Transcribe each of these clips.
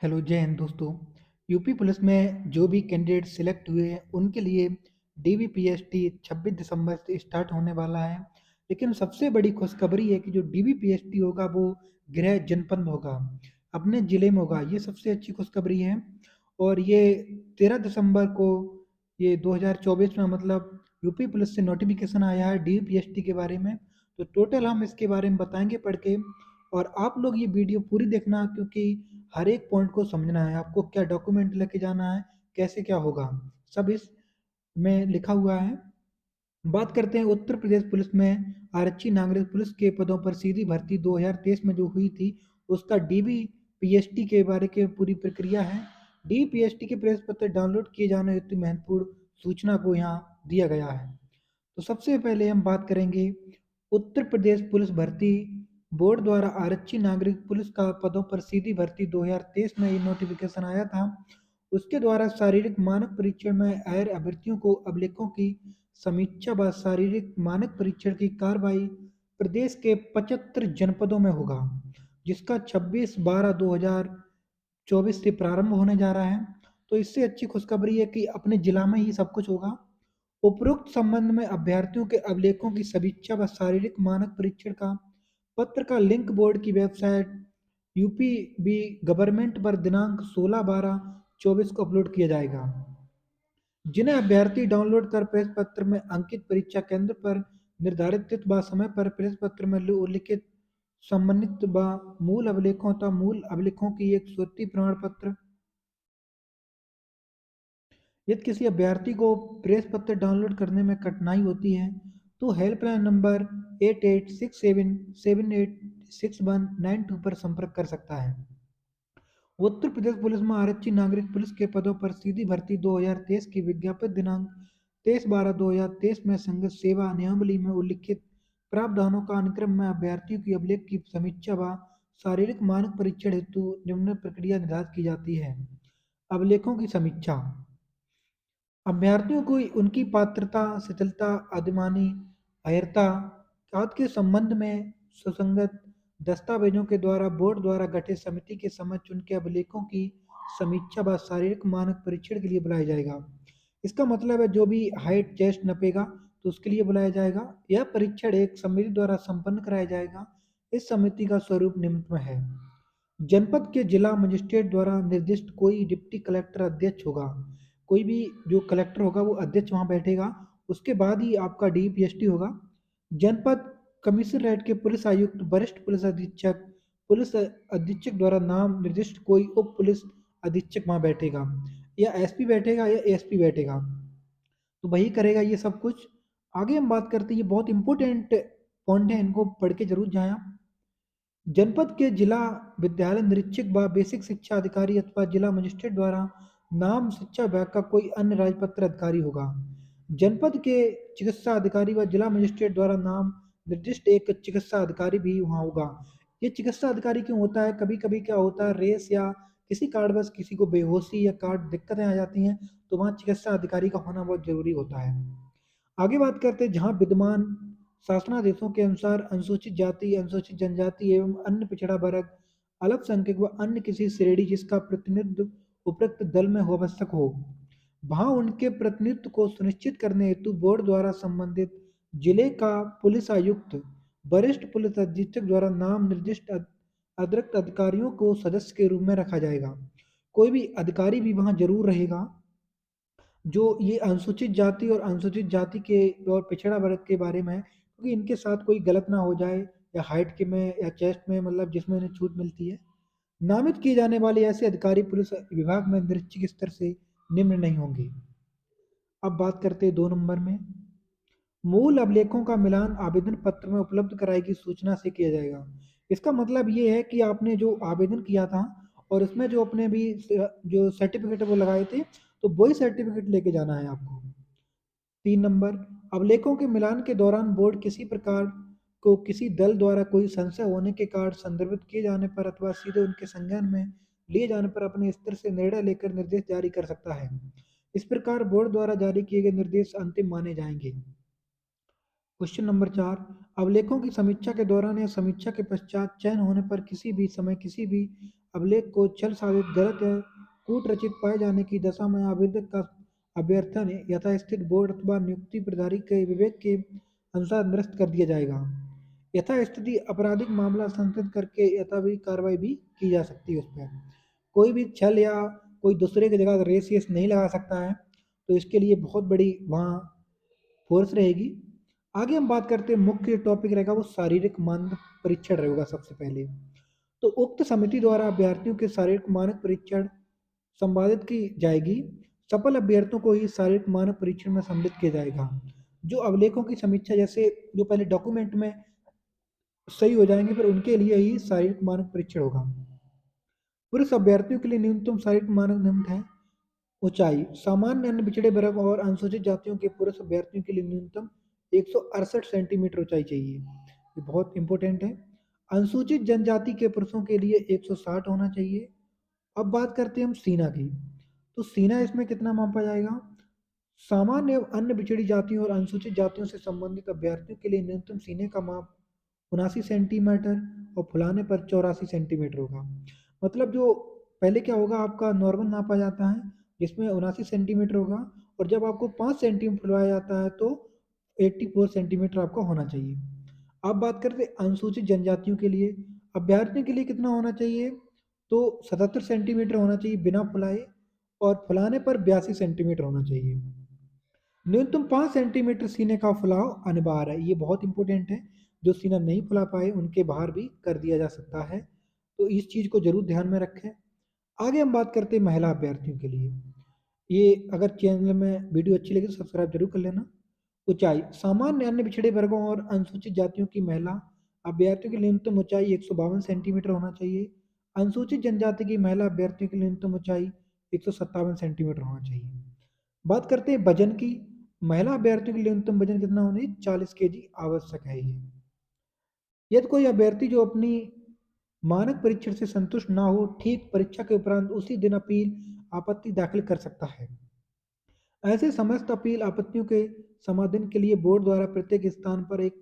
Hello जय हिंद दोस्तों। UP police में जो भी कैंडिडेट सिलेक्ट हुए हैं उनके लिए डीबीपीएसटी 26 दिसंबर से स्टार्ट होने वाला है। लेकिन सबसे बड़ी खुशखबरी है कि जो डीबीपीएसटी होगा वो गृह जनपद में होगा, अपने ज़िले में होगा। ये सबसे अच्छी खुशखबरी है। और ये 13 दिसंबर को ये 2024 में मतलब यूपी पुलिस से नोटिफिकेशन आया है डीबीपीएसटी के बारे में। तो टोटल हम इसके बारे में बताएंगे पढ़ के। और आप लोग ये वीडियो पूरी देखना, क्योंकि हर एक पॉइंट को समझना है। आपको क्या डॉक्यूमेंट लेके जाना है, कैसे क्या होगा, सब इस में लिखा हुआ है। बात करते हैं उत्तर प्रदेश पुलिस में आरक्षी नागरिक पुलिस के पदों पर सीधी भर्ती 2023 में जो हुई थी, उसका डीबीपीएसटी के बारे के पूरी प्रक्रिया है। डीबीपीएसटी के प्रेस पत्र डाउनलोड किए जाने हेतु महत्वपूर्ण सूचना को यहाँ दिया गया है। तो सबसे पहले हम बात करेंगे उत्तर प्रदेश पुलिस भर्ती बोर्ड द्वारा आरक्षी नागरिक पुलिस का पदों पर सीधी भर्ती 2023 में ये नोटिफिकेशन आया था। उसके द्वारा शारीरिक मानक परीक्षण में अहर अभ्यर्थियों को अभिलेखों की समीक्षा व शारीरिक मानक परीक्षण की कार्रवाई प्रदेश के 75 जनपदों में होगा, जिसका 26/12/2024 से प्रारंभ होने जा रहा है। तो इससे अच्छी खुशखबरी है कि अपने जिला में ही सब कुछ होगा। उपरोक्त संबंध में अभ्यर्थियों के अभिलेखों की समीक्षा व शारीरिक मानक परीक्षण का पत्र का लिंक बोर्ड की वेबसाइट यूपीबी गवर्नमेंट पर दिनांक 16/12/24 को अपलोड किया जाएगा। जिन्हें अभ्यर्थी डाउनलोड कर प्रेस पत्र में अंकित परीक्षा केंद्र पर निर्धारित तिथि व समय पर प्रेस पत्र में उल्लिखित संबंधित व मूल अभिलेखों तथा मूल अभिलेखों की एक स्वती प्रमाण पत्र। यदि किसी अभ्यर्थी को प्रेस पत्र डाउनलोड करने में कठिनाई होती है तो हेल्पलाइन नंबर 886787869192 पर संपर्क कर सकता है। उत्तर प्रदेश पुलिस में आरक्षी नागरिक पुलिस के पदों पर सीधी भर्ती 2023 की विज्ञापित दिनांक 23/12/2023 में संगत सेवा नियमावली में उल्लिखित प्रावधानों का अनुक्रम में अभ्यर्थियों की अभिलेख की समीक्षा व शारीरिक मानक परीक्षण हेतु निम्न प्रक्रिया निर्धारित की जाती है। अभिलेखों की समीक्षा अभ्यर्थियों को उनकी पात्रता, शिथिलता, अधिमानी, अहर्ता आदि के संबंध में सुसंगत दस्तावेजों के द्वारा बोर्ड द्वारा गठित समिति के समक्ष उनके अभिलेखों की समीक्षा व शारीरिक मानक परीक्षण के लिए बुलाया जाएगा। इसका मतलब है जो भी हाइट चेस्ट नपेगा तो उसके लिए बुलाया जाएगा। यह परीक्षण एक समिति द्वारा संपन्न कराया जाएगा। इस समिति का स्वरूप निम्न में है। जनपद के जिला मजिस्ट्रेट द्वारा निर्दिष्ट कोई डिप्टी कलेक्टर अध्यक्ष होगा। कोई भी जो कलेक्टर होगा वो अध्यक्ष वहाँ बैठेगा। उसके बाद ही आपका डीपीएसटी होगा। जनपद कमिश्नरेट के पुलिस आयुक्त, वरिष्ठ पुलिस अधीक्षक द्वारा नाम निर्दिष्ट कोई उप पुलिस अधीक्षक वहाँ बैठेगा, या एसपी बैठेगा या एसपी बैठेगा। तो वही करेगा ये सब कुछ। आगे हम बात करते हैं, ये बहुत इंपॉर्टेंट पॉइंट है, इनको पढ़ के जरूर जाएं आप। जनपद के जिला विद्यालय निरीक्षक व बेसिक शिक्षा अधिकारी अथवा जिला मजिस्ट्रेट द्वारा नाम शिक्षा विभाग का कोई अन्य राजपत्र अधिकारी होगा। जनपद के चिकित्सा अधिकारी व जिला मजिस्ट्रेट द्वारा नाम निर्दिष्ट एक चिकित्सा अधिकारी भी वहाँ होगा। ये चिकित्सा अधिकारी क्यों होता है? कभी कभी क्या होता है, रेस या किसी कारणवश किसी को बेहोशी या कार्ड दिक्कतें आ जाती हैं, तो वहाँ चिकित्सा अधिकारी का होना बहुत जरूरी होता है। आगे बात करते हैं, जहाँ विद्यमान शासनादेशों के अनुसार अनुसूचित जाति, अनुसूचित जनजाति एवं अन्य पिछड़ा वर्ग, अल्पसंख्यक व अन्य किसी श्रेणी जिसका प्रतिनिधित्व उपरोक्त दल में हो आवश्यक हो, वहां उनके प्रतिनिधित्व को सुनिश्चित करने हेतु बोर्ड द्वारा संबंधित जिले का पुलिस आयुक्त, वरिष्ठ पुलिस अधीक्षक द्वारा नाम निर्दिष्ट अतिरिक्त अधिकारियों को सदस्य के रूप में रखा जाएगा। कोई भी अधिकारी भी वहां जरूर रहेगा जो ये अनुसूचित जाति और अनुसूचित जाति के और पिछड़ा वर्ग के बारे में है, क्योंकि इनके साथ कोई गलत ना हो जाए, या हाइट के में या चेस्ट में, मतलब जिसमें इन्हें छूट मिलती है। नामित किए जाने वाले ऐसे अधिकारी पुलिस विभाग में निरीक्षक स्तर से निम्न नहीं होंगे। अब बात करते हैं 2 नंबर में, मूल अभिलेखों का मिलान आवेदन पत्र में उपलब्ध कराई गई सूचना से किया जाएगा। इसका मतलब ये है कि आपने जो आवेदन किया था और उसमें जो अपने भी जो सर्टिफिकेट वो लगाए थे, तो वही सर्टिफिकेट लेके जाना है आपको। 3 नंबर, अभिलेखों के मिलान के दौरान बोर्ड किसी प्रकार को किसी दल द्वारा कोई संशय होने के कारण संदर्भित किए जाने पर अथवा सीधे उनके संज्ञान में लिए जाने पर अपने स्तर से निर्णय लेकर निर्देश जारी कर सकता है। इस प्रकार बोर्ड द्वारा जारी किए गए निर्देश अंतिम माने जाएंगे। क्वेश्चन नंबर 4, अभिलेखों की समीक्षा के दौरान या समीक्षा के पश्चात चयन होने पर किसी भी समय किसी भी अभिलेख को छल साधित गलत या कूट रचित पाए जाने की दशा में आवेदक का अभ्यर्थन यथास्थित बोर्ड अथवा नियुक्ति प्रदारी के विवेक के अनुसार निरस्त कर दिया जाएगा। यथास्थिति आपराधिक मामला संशोधित करके यथाविधि कार्रवाई भी की जा सकती है उस पर। कोई भी छल या कोई दूसरे की जगह रेस येस नहीं लगा सकता है, तो इसके लिए बहुत बड़ी वहाँ फोर्स रहेगी। आगे हम बात करते हैं, मुख्य टॉपिक रहेगा वो शारीरिक मानक परीक्षण रहेगा सबसे पहले। तो उक्त समिति द्वारा अभ्यर्थियों के शारीरिक मानक परीक्षण संपादित की जाएगी। सफल अभ्यर्थियों को ही शारीरिक मानक परीक्षण में सम्मिलित किया जाएगा। जो अभिलेखों की समीक्षा जैसे जो पहले डॉक्यूमेंट में सही हो जाएंगे, फिर उनके लिए ही शारीरिक मानक परीक्षण होगा। पुरुष अभ्यर्थियों के लिए न्यूनतम शारीरिक मानक निम्न है। ऊंचाई, सामान्य अन्य पिछड़े वर्ग और अनुसूचित जातियों के पुरुष अभ्यर्थियों के लिए न्यूनतम 168 सेंटीमीटर ऊंचाई चाहिए, ये बहुत इंपॉर्टेंट है। अनुसूचित जनजाति के पुरुषों के लिए 160 होना चाहिए। अब बात करते हैं हम सीना की। तो सीना इसमें कितना मापा जाएगा? सामान्य एवं अन्य पिछड़ी जातियों और अनुसूचित जातियों से संबंधित अभ्यर्थियों के लिए न्यूनतम सीने का माप 79 सेंटीमीटर और फुलाने पर 84 सेंटीमीटर होगा। मतलब जो पहले क्या होगा, आपका नॉर्मल नापा जाता है जिसमें 79 सेंटीमीटर होगा, और जब आपको 5 सेंटीमीटर फुलवाया जाता है तो 84 सेंटीमीटर आपका होना चाहिए। अब बात करते हैं अनुसूचित जनजातियों के लिए। अभ्यर्थियों के लिए कितना होना चाहिए? तो 77 सेंटीमीटर होना चाहिए बिना फुलाए, और फुलाने पर 82 सेंटीमीटर होना चाहिए। न्यूनतम 5 सेंटीमीटर सीने का फुलाव अनिवार्य है, ये बहुत इंपॉर्टेंट है। जो सीना नहीं फुला पाए उनके बाहर भी कर दिया जा सकता है, तो इस चीज़ को जरूर ध्यान में रखें। आगे हम बात करते हैं महिला अभ्यर्थियों के लिए। ये अगर चैनल में वीडियो अच्छी लगी तो सब्सक्राइब जरूर कर लेना। ऊंचाई, सामान्य अन्य पिछड़े वर्गों और अनुसूचित जातियों की महिला अभ्यर्थियों की न्यूनतम ऊंचाई 152 सेंटीमीटर होना चाहिए। अनुसूचित जनजाति की महिला अभ्यर्थियों की न्यूनतम ऊंचाई 157 सेंटीमीटर होना चाहिए। बात करते हैं वजन की। महिला अभ्यर्थियों के लिए न्यूनतम वजन कितना होना चाहिए? 40 केजी आवश्यक है। ये यदि कोई अभ्यर्थी जो अपनी मानक परीक्षण से संतुष्ट ना हो, ठीक परीक्षा के उपरांत उसी दिन अपील आपत्ति दाखिल कर सकता है। ऐसे समस्त अपील आपत्तियों के समाधान के लिए बोर्ड द्वारा प्रत्येक स्थान पर एक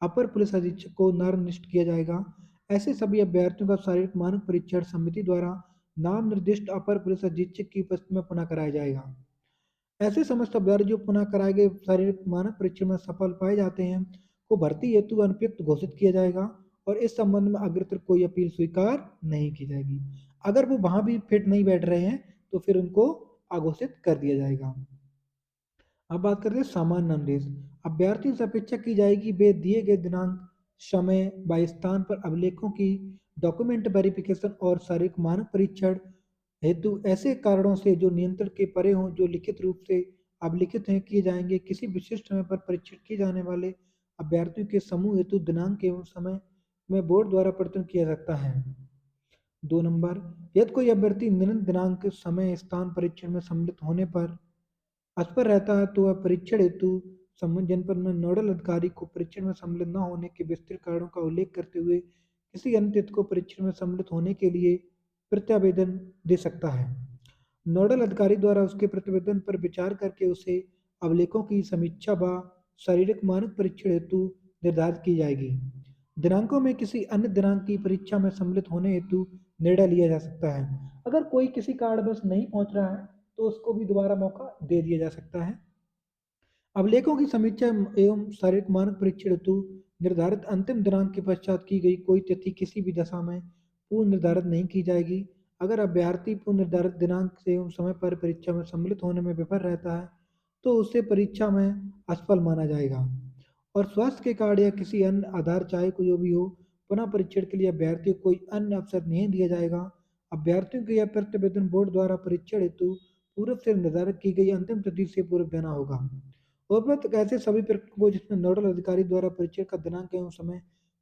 अपर पुलिस अधीक्षक को निर्दिष्ट किया जाएगा। ऐसे सभी अभ्यर्थियों का शारीरिक मानक परीक्षण समिति द्वारा नाम निर्दिष्ट अपर पुलिस अधीक्षक की उपस्थिति में पुनः कराया जाएगा। ऐसे समस्त अभ्यर्थी जो पुनः कराए गए शारीरिक मानक परीक्षण में सफल पाए जाते हैं को भर्ती हेतु अनुपयुक्त घोषित किया जाएगा, और इस संबंध में अग्रतर कोई अपील स्वीकार नहीं की जाएगी। अगर वो वहां भी फिट नहीं बैठ रहे हैं तो फिर उनको अघोषित कर दिया जाएगा। अब बात करते हैं सामान्य अनुदेश। अभ्यर्थियों से अपेक्षा की जाएगी वे दिए गए दिनांक, समय व स्थान पर अभिलेखों की डॉक्यूमेंट वेरिफिकेशन और शारीरिक मानक परीक्षण हेतु ऐसे कारणों से जो नियंत्रण के परे हों, जो लिखित रूप से अभिलिखित हैं, किए जाएंगे। किसी विशिष्ट समय पर परीक्षण किए जाने वाले अभ्यर्थियों के समूह हेतु दिनांक एवं समय में बोर्ड द्वारा प्रदर्शन किया जाता है। 2 नंबर, यदि कोई अभ्यर्थी निम्न दिनांक, समय, स्थान परीक्षण में सम्मिलित होने पर असफल रहता है तो वह परीक्षण हेतु संबंधित जनपद में नोडल अधिकारी को परीक्षण में सम्मिलित न होने के विस्तृत कारणों का उल्लेख करते हुए किसी अन्य तिथि को परीक्षण में सम्मिलित होने के लिए प्रत्यावेदन दे सकता है। नोडल अधिकारी द्वारा उसके प्रतिवेदन पर विचार करके उसे अभिलेखों की समीक्षा व शारीरिक मानक परीक्षण हेतु निर्धारित की जाएगी। दिनांकों में किसी अन्य दिनांक की परीक्षा में सम्मिलित होने हेतु निर्णय लिया जा सकता है। अगर कोई किसी कारणवश नहीं पहुंच रहा है तो उसको भी दोबारा मौका दे दिया जा सकता है। अभिलेखों की समीक्षा एवं शारीरिक मानक परीक्षण हेतु निर्धारित अंतिम दिनांक के पश्चात की गई कोई तिथि किसी भी दशा में पूर्व निर्धारित नहीं की जाएगी। अगर अभ्यर्थी पूर्व निर्धारित दिनांक से एवं समय पर परीक्षा में सम्मिलित होने में विफल रहता है तो उसे परीक्षा में असफल माना जाएगा, और स्वास्थ्य के कारण या किसी अन्य आधार चाहे कोई जो भी हो, पुनः परीक्षण के लिए अभ्यर्थी को कोई अन्य अवसर नहीं दिया जाएगा। अभ्यर्थियों को यह प्रतिवेदन बोर्ड द्वारा परीक्षण हेतु पूर्व से निर्धारित की गई अंतिम तिथि से पूर्व देना होगा। उपरोक्त ऐसे सभी प्रक्रिया को जिसमें नोडल अधिकारी द्वारा परीक्षण का दिनांक एवं समय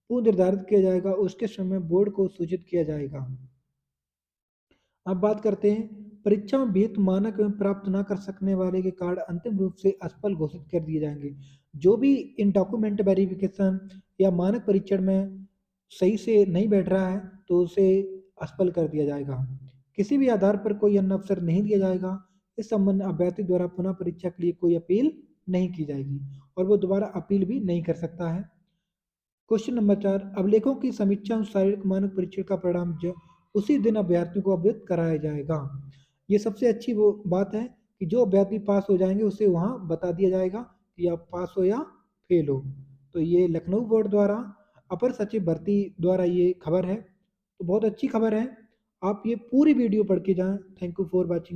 पूर्व निर्धारित किया जाएगा, उसके समय बोर्ड को सूचित किया जाएगा। अब बात करते हैं परीक्षा में विहित मानक एवं प्राप्त न कर सकने वाले के कारण अंतिम रूप से असफल घोषित कर दिए जाएंगे। जो भी इन डॉक्यूमेंट वेरिफिकेशन या मानक परीक्षण में सही से नहीं बैठ रहा है तो उसे असफल कर दिया जाएगा। किसी भी आधार पर कोई अन्य अवसर नहीं दिया जाएगा। इस संबंध में अभ्यर्थी द्वारा पुनः परीक्षा के लिए कोई अपील नहीं की जाएगी, और वो दोबारा अपील भी नहीं कर सकता है। क्वेश्चन नंबर 4, अभिलेखों की समीक्षा और शारीरिक मानक परीक्षण का परिणाम उसी दिन अभ्यर्थियों को अवगत कराया जाएगा। ये सबसे अच्छी वो बात है कि जो अभ्यर्थी पास हो जाएंगे उसे वहाँ बता दिया जाएगा कि आप पास हो या फेल हो। तो ये लखनऊ बोर्ड द्वारा अपर सचिव भर्ती द्वारा ये खबर है, तो बहुत अच्छी खबर है। आप ये पूरी वीडियो पढ़ के जाएं। Thank you for watching.